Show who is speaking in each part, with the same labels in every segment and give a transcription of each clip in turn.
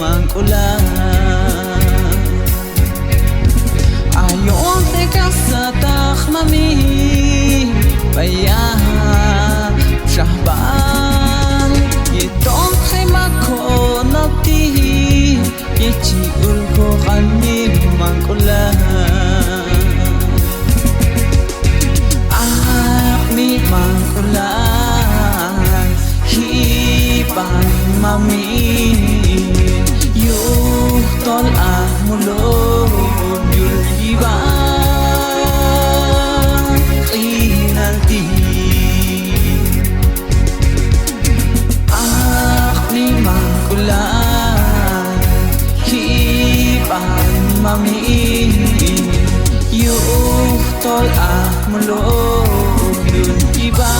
Speaker 1: mangkula ayon te kasatak mami bayah syahban yitong kay makonati ichiul ko kani mangkula akmi mangkula hipan mami yuh tol mulon yul iba inalti akmi mangkula hipan mami yuh tol mulon yul iba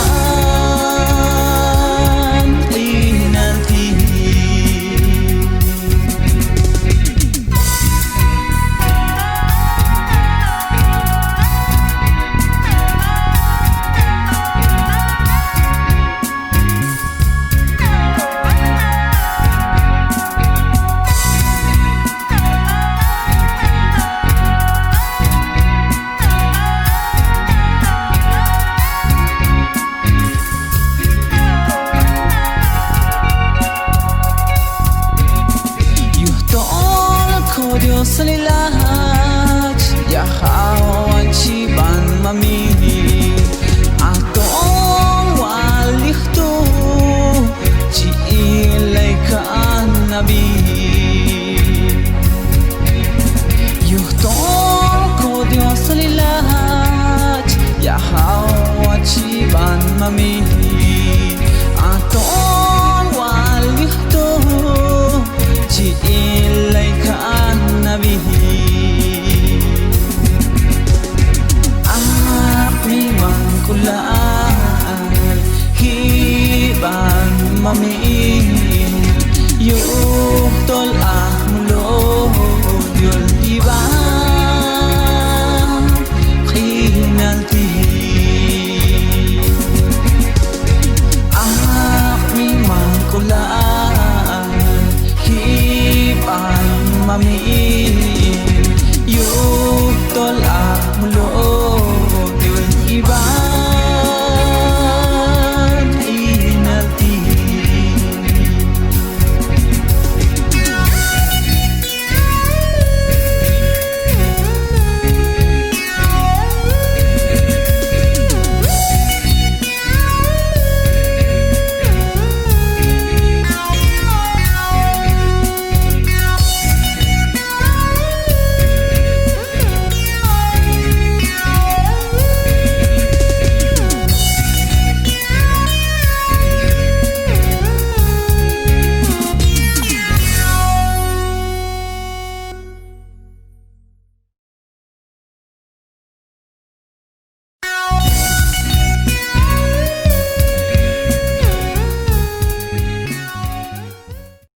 Speaker 1: Dios lilat ya hawan ciban mami atong walihtu ci ilay ka nabi yuhtong ko Dios lilat ya hawan ciban mami atong walihtu ci ilay ka nabi akmi mangkulaan hiban mami